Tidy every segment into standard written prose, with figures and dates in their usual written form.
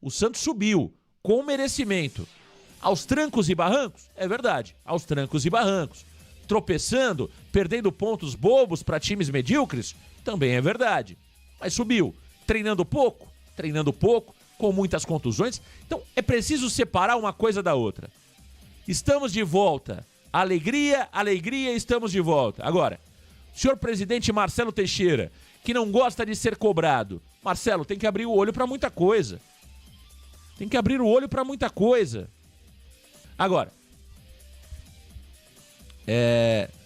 O Santos subiu com merecimento. Aos trancos e barrancos? É verdade, aos trancos e barrancos. Tropeçando, perdendo pontos bobos para times medíocres? Também é verdade. Mas subiu. Treinando pouco, com muitas contusões. Então é preciso separar uma coisa da outra. Estamos de volta. Alegria, alegria, estamos de volta. Agora, senhor presidente Marcelo Teixeira, que não gosta de ser cobrado. Marcelo, tem que abrir o olho para muita coisa. Agora,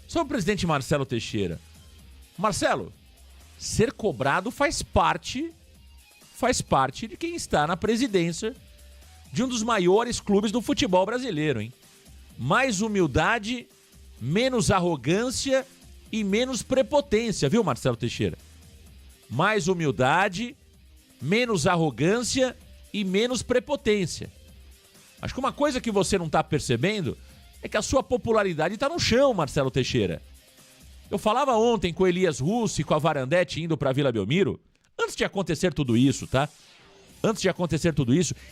sobre o presidente Marcelo Teixeira. Marcelo, ser cobrado faz parte de quem está na presidência de um dos maiores clubes do futebol brasileiro, hein? Mais humildade, menos arrogância e menos prepotência, viu, Marcelo Teixeira? Mais humildade, menos arrogância e menos prepotência. Acho que uma coisa que você não está percebendo é que a sua popularidade está no chão, Marcelo Teixeira. Eu falava ontem com o Elias Russo e com a Varandete indo para Vila Belmiro, antes de acontecer tudo isso, tá?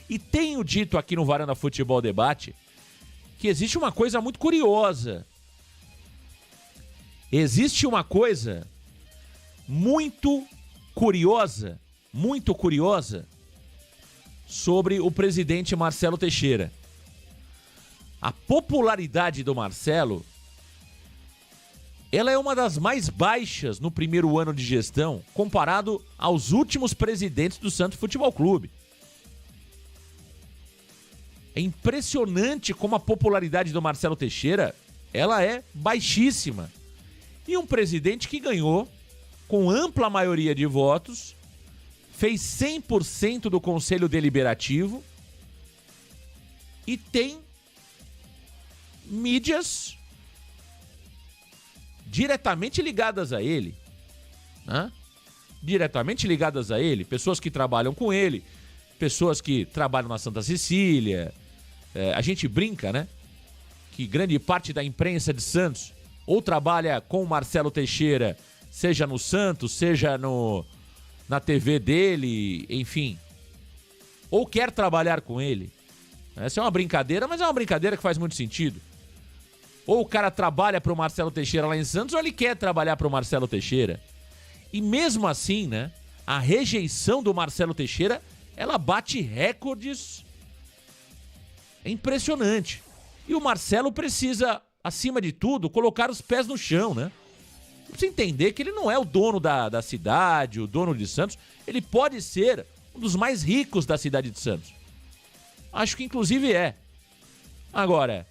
E tenho dito aqui no Varanda Futebol Debate que existe uma coisa muito curiosa. Existe uma coisa muito curiosa sobre o presidente Marcelo Teixeira. A popularidade do Marcelo, ela é uma das mais baixas no primeiro ano de gestão, comparado aos últimos presidentes do Santos Futebol Clube. É impressionante como a popularidade do Marcelo Teixeira, ela é baixíssima. E um presidente que ganhou com ampla maioria de votos, fez 100% do Conselho Deliberativo e tem mídias diretamente ligadas a ele, né? Pessoas que trabalham com ele, pessoas que trabalham na Santa Cecília. A gente brinca, né? Que grande parte da imprensa de Santos ou trabalha com o Marcelo Teixeira, seja no Santos, seja na TV dele, enfim, ou quer trabalhar com ele. Essa é uma brincadeira, mas é uma brincadeira que faz muito sentido. Ou o cara trabalha para o Marcelo Teixeira lá em Santos, ou ele quer trabalhar para o Marcelo Teixeira. E mesmo assim, né, a rejeição do Marcelo Teixeira, ela bate recordes. É impressionante. E o Marcelo precisa, acima de tudo, colocar os pés no chão, né? Precisa entender que ele não é o dono da cidade, o dono de Santos. Ele pode ser um dos mais ricos da cidade de Santos. Acho que inclusive é. Agora,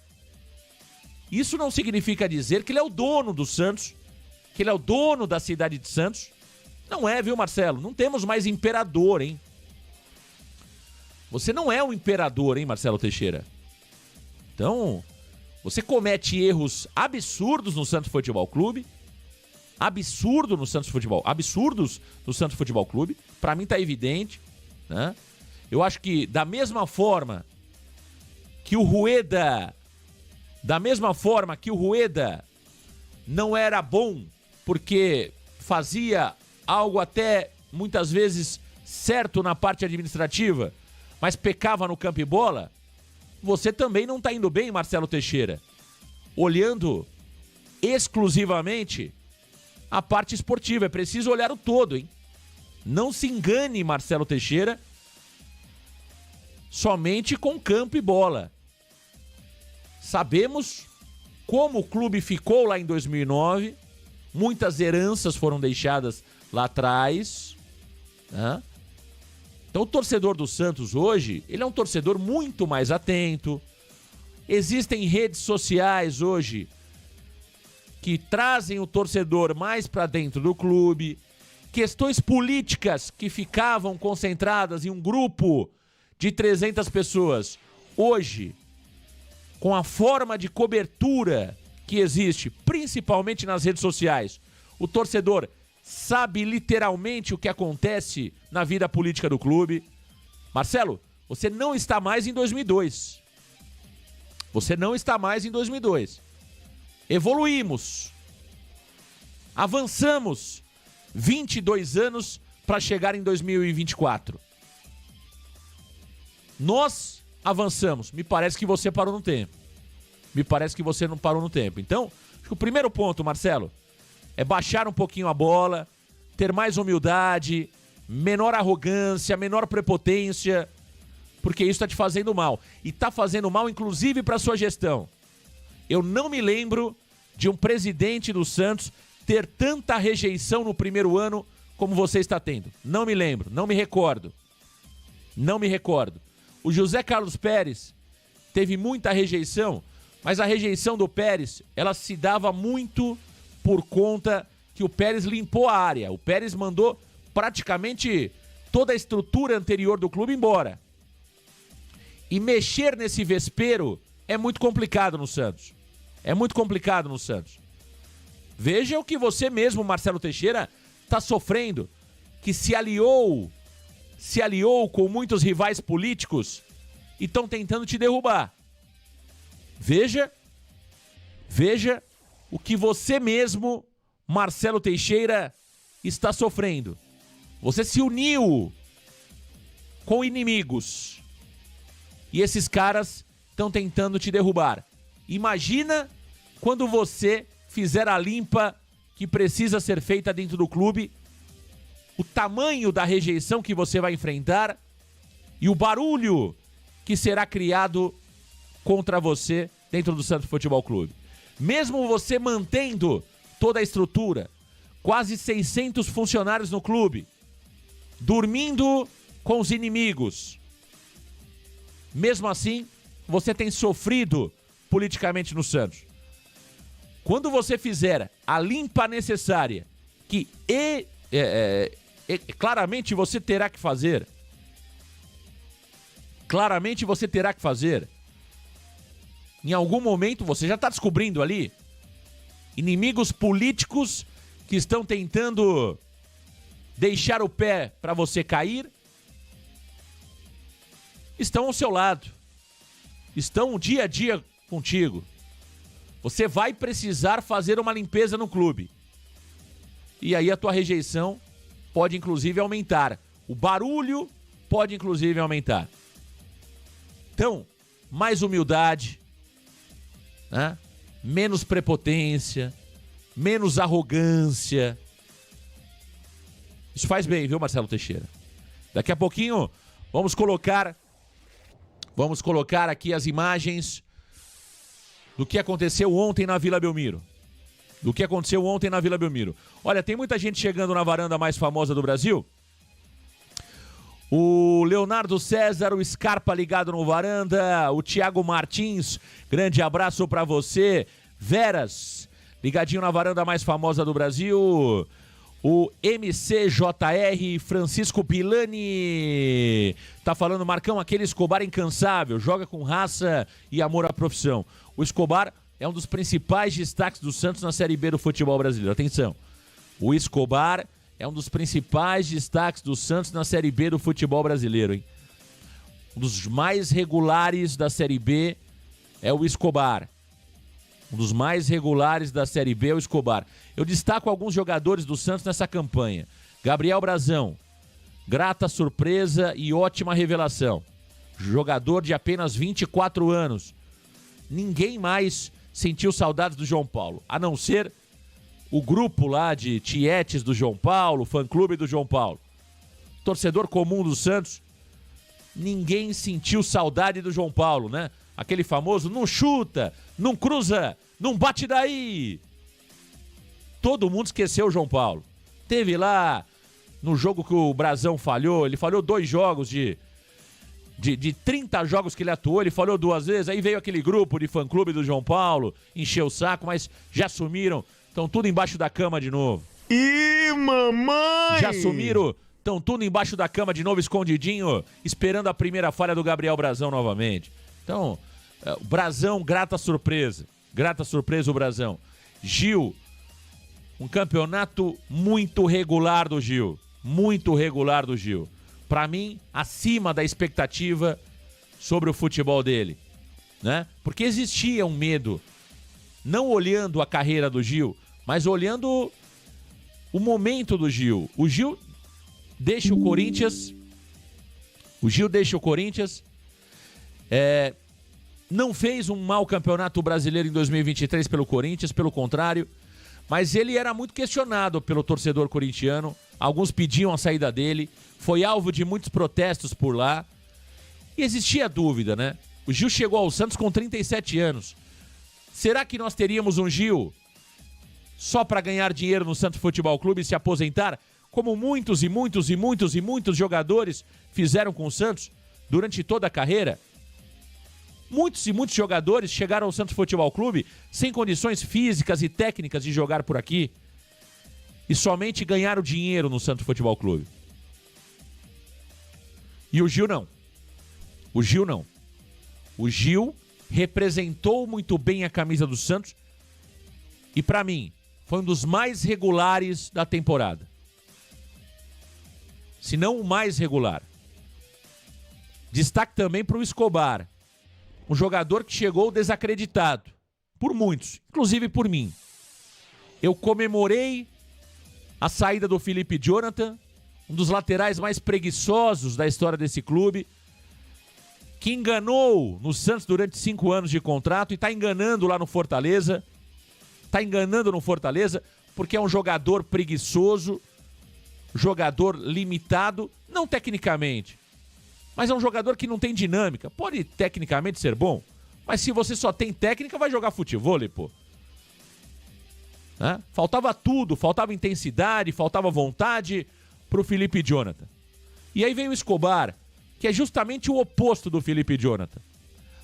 isso não significa dizer que ele é o dono do Santos, que ele é o dono da cidade de Santos. Não é, viu, Marcelo? Não temos mais imperador, hein? Você não é um imperador, hein, Marcelo Teixeira? Então, você comete erros absurdos no Santos Futebol Clube. Absurdos no Santos Futebol Clube. Pra mim tá evidente, né? Eu acho que da mesma forma que o Rueda não era bom porque fazia algo até muitas vezes certo na parte administrativa, mas pecava no campo e bola, você também não tá indo bem, Marcelo Teixeira, olhando exclusivamente a parte esportiva. É preciso olhar o todo, hein? Não se engane, Marcelo Teixeira, somente com campo e bola. Sabemos como o clube ficou lá em 2009, muitas heranças foram deixadas lá atrás, né? Então o torcedor do Santos hoje, ele é um torcedor muito mais atento. Existem redes sociais hoje que trazem o torcedor mais para dentro do clube. Questões políticas que ficavam concentradas em um grupo de 300 pessoas. Hoje, com a forma de cobertura que existe, principalmente nas redes sociais, o torcedor sabe literalmente o que acontece na vida política do clube. Marcelo, você não está mais em 2002. Evoluímos. Avançamos 22 anos para chegar em 2024. Nós avançamos. Me parece que você parou no tempo. Me parece que você não parou no tempo. Então, acho que o primeiro ponto, Marcelo, é baixar um pouquinho a bola, ter mais humildade, menor arrogância, menor prepotência, porque isso está te fazendo mal. E está fazendo mal, inclusive, para a sua gestão. Eu não me lembro de um presidente do Santos ter tanta rejeição no primeiro ano como você está tendo. Não me lembro, não me recordo. Não me recordo. O José Carlos Pérez teve muita rejeição, mas a rejeição do Pérez, ela se dava muito por conta que o Pérez limpou a área. O Pérez mandou praticamente toda a estrutura anterior do clube embora. E mexer nesse vespeiro é muito complicado no Santos. É muito complicado no Santos. Veja o que você mesmo, Marcelo Teixeira, está sofrendo, que se aliou com muitos rivais políticos e estão tentando te derrubar. Veja o que você mesmo, Marcelo Teixeira, está sofrendo. Você se uniu com inimigos e esses caras estão tentando te derrubar. Imagina quando você fizer a limpa que precisa ser feita dentro do clube, o tamanho da rejeição que você vai enfrentar e o barulho que será criado contra você dentro do Santos Futebol Clube. Mesmo você mantendo toda a estrutura, quase 600 funcionários no clube, dormindo com os inimigos, mesmo assim, você tem sofrido politicamente no Santos. Quando você fizer a limpa necessária, que claramente você terá que fazer, em algum momento você já está descobrindo ali inimigos políticos que estão tentando deixar o pé para você cair, estão ao seu lado, estão dia a dia contigo. Você vai precisar fazer uma limpeza no clube. E aí a tua rejeição pode inclusive aumentar. O barulho pode inclusive aumentar. Então, mais humildade, né? Menos prepotência, menos arrogância. Isso faz bem, viu, Marcelo Teixeira? Daqui a pouquinho vamos colocar aqui as imagens do que aconteceu ontem na Vila Belmiro. Olha, tem muita gente chegando na varanda mais famosa do Brasil. O Leonardo César, o Scarpa ligado no varanda, o Thiago Martins, grande abraço pra você. Veras, ligadinho na varanda mais famosa do Brasil. O MCJR, Francisco Pilani, tá falando, Marcão, aquele Escobar incansável, joga com raça e amor à profissão. O Escobar é um dos principais destaques do Santos na Série B do futebol brasileiro. Atenção, o Escobar é um dos principais destaques do Santos na Série B do futebol brasileiro, hein? Um dos mais regulares da Série B é o Escobar. Um dos mais regulares da Série B é o Escobar. Eu destaco alguns jogadores do Santos nessa campanha. Gabriel Brazão, grata surpresa e ótima revelação. Jogador de apenas 24 anos. Ninguém mais sentiu saudades do João Paulo, a não ser o grupo lá de tietes do João Paulo, fã-clube do João Paulo. Torcedor comum do Santos, ninguém sentiu saudade do João Paulo, né? Aquele famoso, não chuta, não cruza, não bate daí. Todo mundo esqueceu o João Paulo. Teve lá, no jogo que o Brazão falhou, ele falhou 2 jogos de 30 jogos que ele atuou, ele falhou 2 vezes, aí veio aquele grupo de fã-clube do João Paulo, encheu o saco, mas já sumiram, estão tudo embaixo da cama de novo. Ih, mamãe! Já sumiram, estão tudo embaixo da cama de novo, escondidinho, esperando a primeira falha do Gabriel Brazão novamente. Então, o Brazão, grata surpresa o Brazão. Gil, um campeonato muito regular do Gil, Pra mim, acima da expectativa sobre o futebol dele, né? Porque existia um medo, não olhando a carreira do Gil, mas olhando o momento do Gil. O Gil deixa o Corinthians Não fez um mau campeonato brasileiro em 2023 pelo Corinthians, pelo contrário, mas ele era muito questionado pelo torcedor corintiano. Alguns pediam a saída dele, foi alvo de muitos protestos por lá. E existia dúvida, né? O Gil chegou ao Santos com 37 anos. Será que nós teríamos um Gil só para ganhar dinheiro no Santos Futebol Clube e se aposentar, como muitos jogadores fizeram com o Santos durante toda a carreira? Muitos jogadores chegaram ao Santos Futebol Clube sem condições físicas e técnicas de jogar por aqui e somente ganharam dinheiro no Santos Futebol Clube. E o Gil não. O Gil representou muito bem a camisa do Santos e, para mim, foi um dos mais regulares da temporada. Se não o mais regular. Destaque também para o Escobar, um jogador que chegou desacreditado por muitos, inclusive por mim. Eu comemorei a saída do Felipe Jonathan, um dos laterais mais preguiçosos da história desse clube, que enganou no Santos durante 5 anos de contrato e está enganando lá no Fortaleza. Está enganando no Fortaleza porque é um jogador preguiçoso, jogador limitado, não tecnicamente, mas é um jogador que não tem dinâmica. Pode tecnicamente ser bom, mas se você só tem técnica, vai jogar futevôlei, pô. Faltava tudo, faltava intensidade, faltava vontade pro Felipe Jonathan. E aí vem o Escobar, que é justamente o oposto do Felipe Jonathan.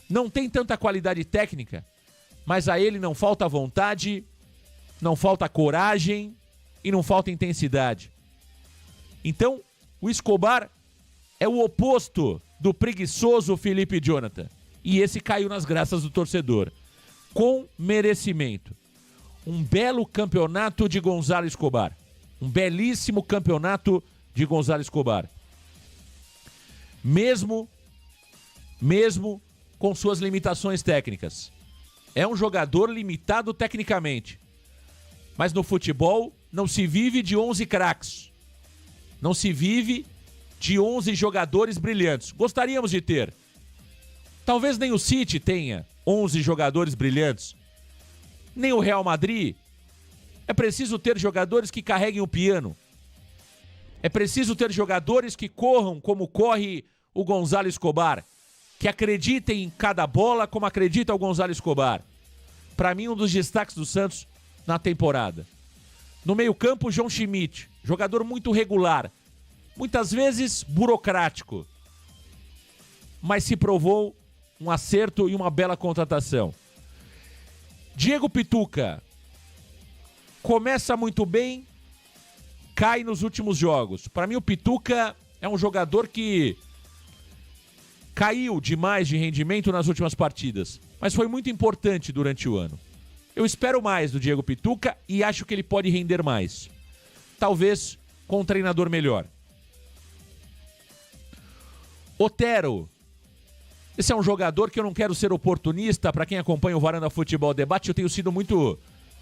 Não tem tanta qualidade técnica, mas a ele não falta vontade, não falta coragem e não falta intensidade. Então, o Escobar é o oposto do preguiçoso Felipe Jonathan. E esse caiu nas graças do torcedor, com merecimento. Um belo campeonato de Gonzalo Escobar. Um belíssimo campeonato de Gonzalo Escobar. Mesmo com suas limitações técnicas. É um jogador limitado tecnicamente. Mas no futebol não se vive de 11 craques. Não se vive de 11 jogadores brilhantes. Gostaríamos de ter. Talvez nem o City tenha 11 jogadores brilhantes. Nem o Real Madrid. É preciso ter jogadores que carreguem o piano. É preciso ter jogadores que corram como corre o Gonzalo Escobar. Que acreditem em cada bola como acredita o Gonzalo Escobar. Para mim, um dos destaques do Santos na temporada. No meio-campo, João Schmidt. Jogador muito regular. Muitas vezes burocrático. Mas se provou um acerto e uma bela contratação. Diego Pituca. Começa muito bem, cai nos últimos jogos. Para mim, o Pituca é um jogador que caiu demais de rendimento nas últimas partidas, mas foi muito importante durante o ano. Eu espero mais do Diego Pituca e acho que ele pode render mais. Talvez com um treinador melhor. Otero. Esse é um jogador que eu não quero ser oportunista. Para quem acompanha o Varanda Futebol Debate, eu tenho sido muito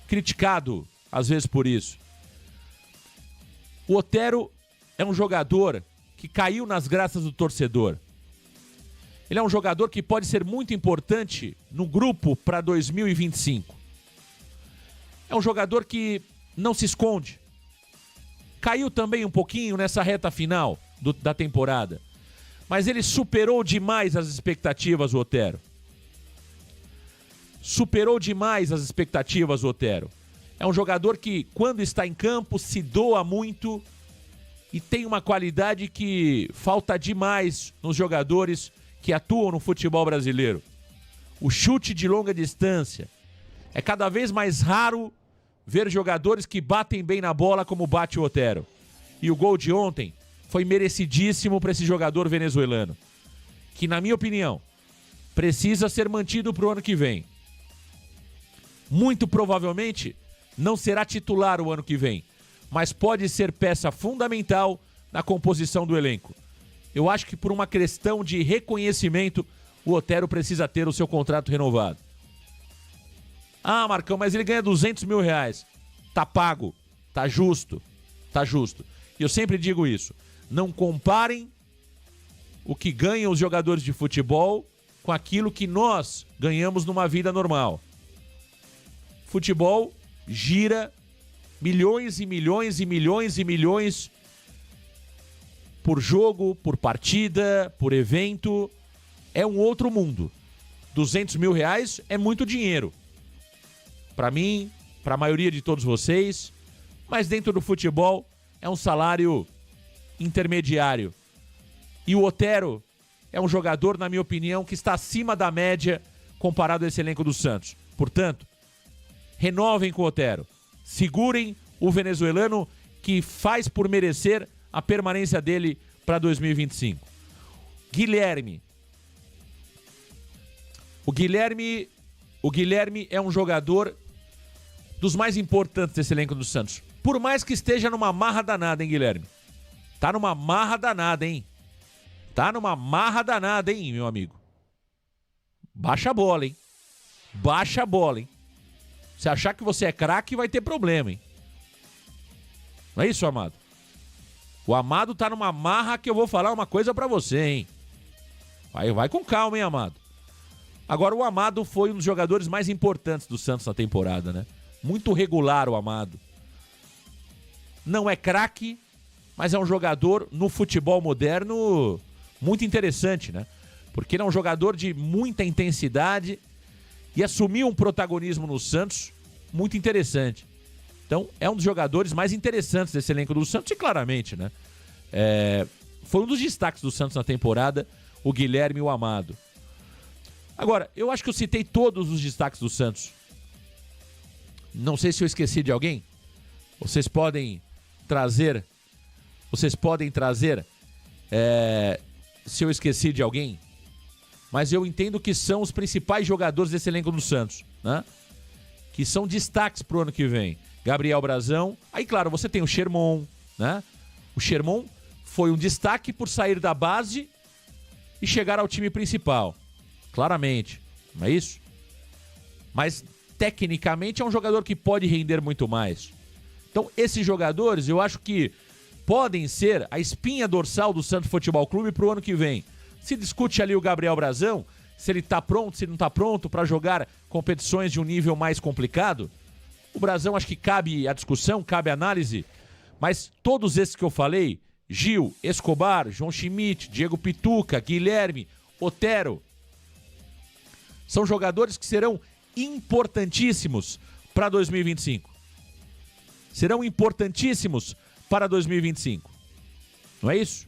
criticado às vezes por isso. O Otero é um jogador que caiu nas graças do torcedor. Ele é um jogador que pode ser muito importante no grupo para 2025. É um jogador que não se esconde. Caiu também um pouquinho nessa reta final da temporada. Mas ele superou demais as expectativas, o Otero. Superou demais as expectativas, o Otero. É um jogador que, quando está em campo, se doa muito e tem uma qualidade que falta demais nos jogadores que atuam no futebol brasileiro. O chute de longa distância. É cada vez mais raro ver jogadores que batem bem na bola como bate o Otero. E o gol de ontem foi merecidíssimo para esse jogador venezuelano, que, na minha opinião, precisa ser mantido para o ano que vem. Muito provavelmente não será titular o ano que vem, mas pode ser peça fundamental na composição do elenco. Eu acho que por uma questão de reconhecimento, o Otero precisa ter o seu contrato renovado. Ah, Marcão, mas ele ganha 200 mil reais. Tá pago, tá justo, tá justo. E eu sempre digo isso. Não comparem o que ganham os jogadores de futebol com aquilo que nós ganhamos numa vida normal. Futebol gira milhões e milhões e milhões e milhões por jogo, por partida, por evento. É um outro mundo. 200 mil reais é muito dinheiro. Para mim, para a maioria de todos vocês. Mas dentro do futebol é um salário intermediário. E o Otero é um jogador, na minha opinião, que está acima da média comparado a esse elenco do Santos. Portanto, renovem com o Otero. Segurem o venezuelano que faz por merecer a permanência dele para 2025. Guilherme. O Guilherme é um jogador dos mais importantes desse elenco do Santos. Por mais que esteja numa marra danada, hein, Guilherme? Tá numa marra danada, hein? Tá numa marra danada, hein, meu amigo? Baixa a bola, hein? Baixa a bola, hein? Se achar que você é craque, vai ter problema, hein? Não é isso, Amado? O Amado tá numa marra que eu vou falar uma coisa pra você, hein? Vai com calma, hein, Amado? Agora, o Amado foi um dos jogadores mais importantes do Santos na temporada, né? Muito regular o Amado. Não é craque, mas é um jogador no futebol moderno muito interessante, né? Porque ele é um jogador de muita intensidade e assumiu um protagonismo no Santos muito interessante. Então, é um dos jogadores mais interessantes desse elenco do Santos e claramente, né? Foi um dos destaques do Santos na temporada, o Guilherme e o Amado. Agora, eu acho que eu citei todos os destaques do Santos. Não sei se eu esqueci de alguém. Vocês podem trazer se eu esqueci de alguém. Mas eu entendo que são os principais jogadores desse elenco do Santos, né? Que são destaques pro ano que vem. Gabriel Brazão. Aí, claro, você tem o Sherman, né? O Sherman foi um destaque por sair da base e chegar ao time principal. Claramente, não é isso? Mas, tecnicamente, é um jogador que pode render muito mais. Então, esses jogadores, eu acho que podem ser a espinha dorsal do Santos Futebol Clube pro ano que vem. Se discute ali o Gabriel Brazão, se ele tá pronto, se não tá pronto para jogar competições de um nível mais complicado. O Brazão acho que cabe a discussão, cabe a análise, mas todos esses que eu falei, Gil, Escobar, João Schmidt, Diego Pituca, Guilherme, Otero, são jogadores que serão importantíssimos para 2025. Serão importantíssimos para 2025. Não é isso?